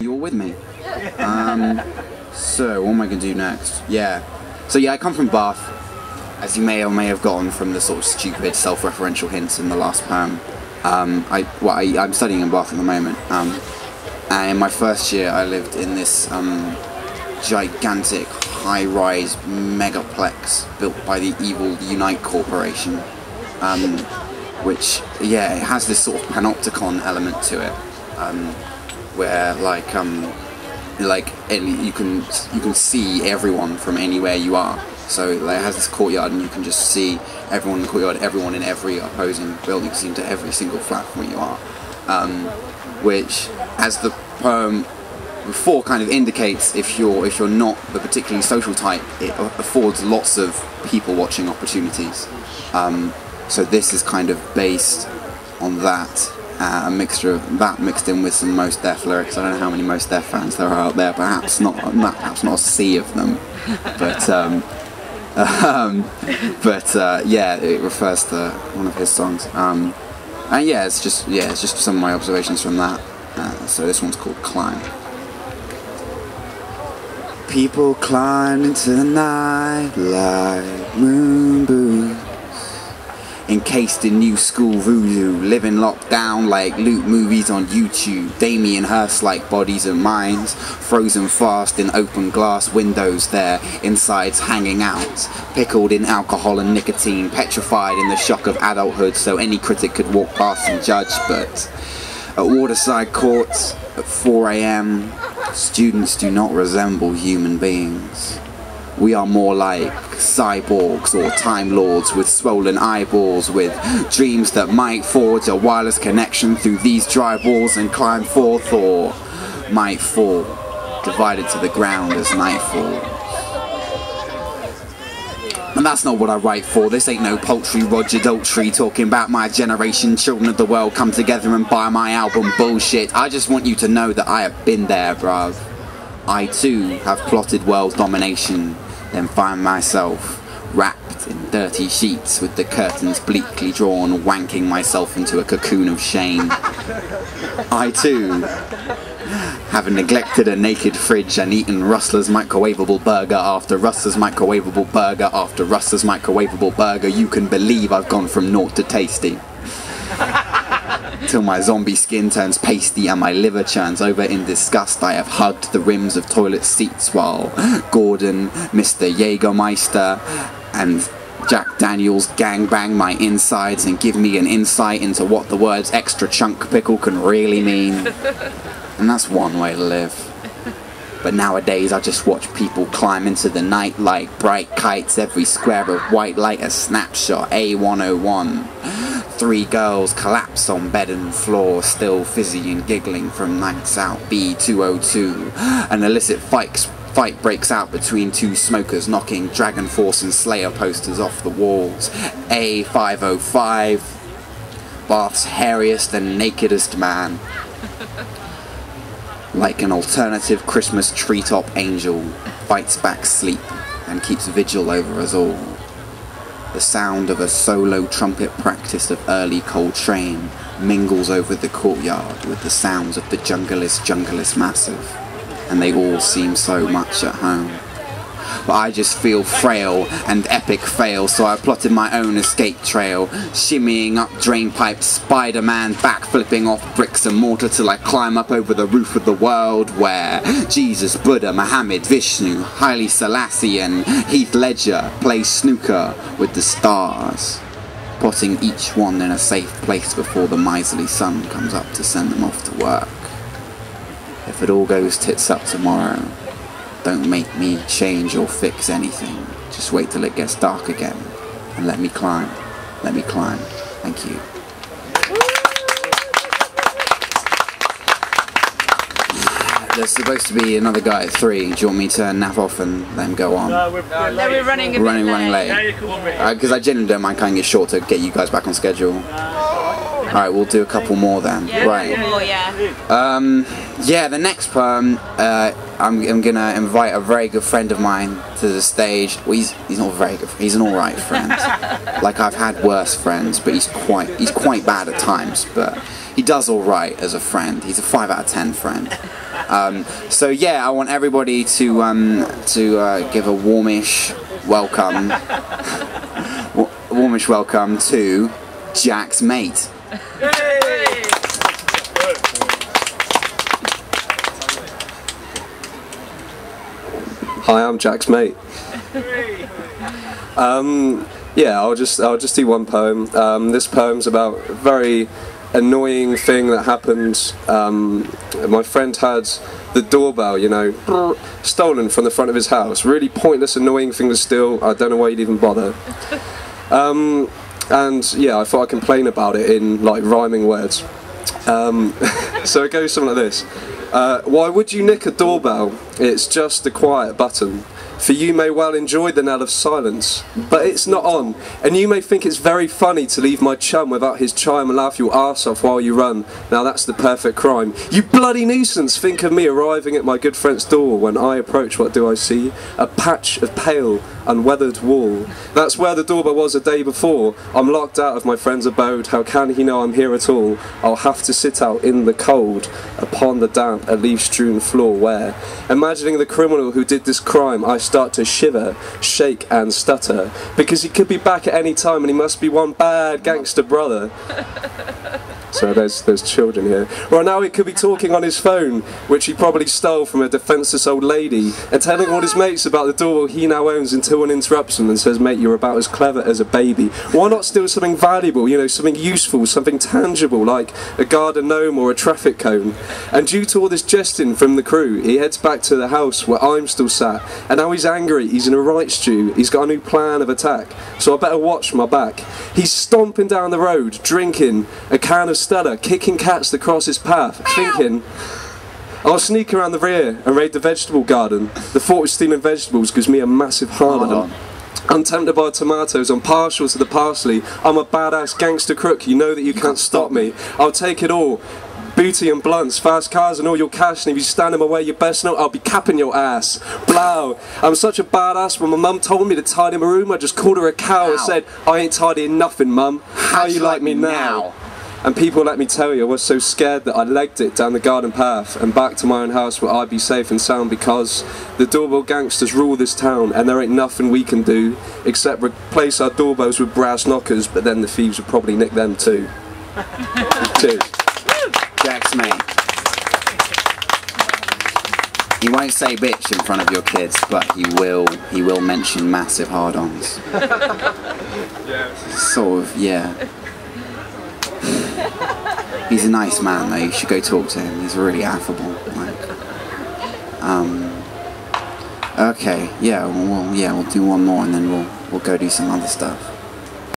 You all with me? So, what am I going to do next? Yeah. So yeah, I come from Bath, as you may or may have gotten from the sort of stupid self-referential hints in the last poem. I'm studying in Bath at the moment, and in my first year I lived in this gigantic high-rise megaplex built by the evil Unite Corporation, which, yeah, it has this sort of panopticon element to it, where you can see everyone from anywhere you are. So it has this courtyard, and you can just see everyone in the courtyard, everyone in every opposing building, see into every single flat from where you are. Which, as the poem before kind of indicates, if you're not a particularly social type, it affords lots of people watching opportunities. So this is kind of based on that. A mixture of that mixed in with some Mos Def lyrics. I don't know how many Mos Def fans there are out there, perhaps not a sea of them, but yeah, it refers to one of his songs, and yeah, it's just some of my observations from that. So this one's called Climb. People climb into the night like moon boots, encased in new school voodoo, living locked down like loot movies on YouTube. Damien Hirst-like bodies and minds, frozen fast in open glass windows, their insides hanging out, pickled in alcohol and nicotine, petrified in the shock of adulthood, so any critic could walk past and judge. But at Waterside Courts at 4 AM, students do not resemble human beings. We are more like cyborgs or time lords with swollen eyeballs, with dreams that might forge a wireless connection through these dry walls and climb forth, or might fall, divided to the ground as nightfall. And that's not what I write for. This ain't no paltry Roger Daltrey talking about my generation. Children of the world come together and buy my album bullshit. I just want you to know that I have been there, bruv. I too have plotted world domination, then find myself wrapped in dirty sheets with the curtains bleakly drawn, wanking myself into a cocoon of shame. I too have neglected a naked fridge and eaten Rustler's microwavable burger after Rustler's microwavable burger after Rustler's microwavable burger. You can believe I've gone from naught to tasty, till my zombie skin turns pasty and my liver churns over in disgust. I have hugged the rims of toilet seats while Gordon, Mr. Jägermeister and Jack Daniels gangbang my insides and give me an insight into what the words extra chunk pickle can really mean. And that's one way to live. But nowadays I just watch people climb into the night like bright kites, every square of white light a snapshot, A101. 3 girls collapse on bed and floor, still fizzy and giggling from nights out, B202. An illicit fight breaks out between 2 smokers, knocking Dragon Force and Slayer posters off the walls, A505. Bath's hairiest and nakedest man. Like an alternative Christmas treetop angel, fights back sleep and keeps vigil over us all. The sound of a solo trumpet practice of early Coltrane mingles over the courtyard with the sounds of the Junglist Massive, and they all seem so much at home. But I just feel frail and epic fail, so I plotted my own escape trail, shimmying up drain pipes, Spider-Man backflipping off bricks and mortar till I climb up over the roof of the world where Jesus, Buddha, Muhammad, Vishnu, Haile Selassie and Heath Ledger play snooker with the stars, potting each one in a safe place before the miserly sun comes up to send them off to work. If it all goes tits up tomorrow, don't make me change or fix anything. Just wait till it gets dark again and let me climb. Let me climb. Thank you. There's supposed to be another guy at 3. Do you want me to nap off and let him go on? No, we're running running late. Because I genuinely don't mind cutting it short to get you guys back on schedule. Alright, we'll do a couple more then. Yeah, right. More, yeah. Yeah, the next poem, I'm gonna invite a very good friend of mine to the stage. Well, he's not very good. He's an alright friend. Like, I've had worse friends, but he's quite bad at times. But he does alright as a friend. He's a 5 out of 10 friend. So yeah, I want everybody to give a warmish welcome to Jack's mate. Hi, I'm Jack's mate. Yeah, I'll just do one poem. This poem's about a very annoying thing that happened. My friend had the doorbell, you know, stolen from the front of his house. Really pointless, annoying thing to steal. I don't know why you'd even bother. And yeah, I thought I'd complain about it in like rhyming words. So it goes something like this. Why would you nick a doorbell? It's just a quiet button. For you may well enjoy the knell of silence, but it's not on. And you may think it's very funny to leave my chum without his chime and laugh your arse off while you run. Now that's the perfect crime. You bloody nuisance! Think of me arriving at my good friend's door. When I approach, what do I see? A patch of pale, unweathered wall. That's where the doorbell was a day before. I'm locked out of my friend's abode. How can he know I'm here at all? I'll have to sit out in the cold, upon the damp, a leaf-strewn floor where, imagining the criminal who did this crime, I start to shiver, shake and stutter, because he could be back at any time and he must be one bad gangster brother. So there's children here. Right now he could be talking on his phone, which he probably stole from a defenceless old lady, and telling all his mates about the doorbell he now owns until one interrupts him and says, mate, you're about as clever as a baby. Why not steal something valuable, you know, something useful, something tangible, like a garden gnome or a traffic cone? And due to all this jesting from the crew, he heads back to the house where I'm still sat, and now he's angry, he's in a right stew, he's got a new plan of attack, so I better watch my back. He's stomping down the road, drinking a can of Stella, kicking cats that cross his path, thinking, I'll sneak around the rear and raid the vegetable garden. The thought of stealing vegetables gives me a massive hard-on. I'm tempted by tomatoes, I'm partial to the parsley, I'm a badass gangster crook, you know that you can't stop me. I'll take it all. Booty and blunts, fast cars and all your cash, and if you stand in my way you best know I'll be capping your ass. Blow. I'm such a badass, when my mum told me to tidy my room I just called her a cow and said, I ain't tidying nothing, mum. How you like me now? And people, let me tell you, I was so scared that I legged it down the garden path and back to my own house where I'd be safe and sound, because the doorbell gangsters rule this town and there ain't nothing we can do except replace our doorbells with brass knockers, but then the thieves would probably nick them too. Cheers. Jack's mate. He won't say bitch in front of your kids, but he will mention massive hard-ons. Sort of, yeah. He's a nice man though, you should go talk to him, he's really affable. Like, okay, yeah, we'll do one more and then we'll go do some other stuff.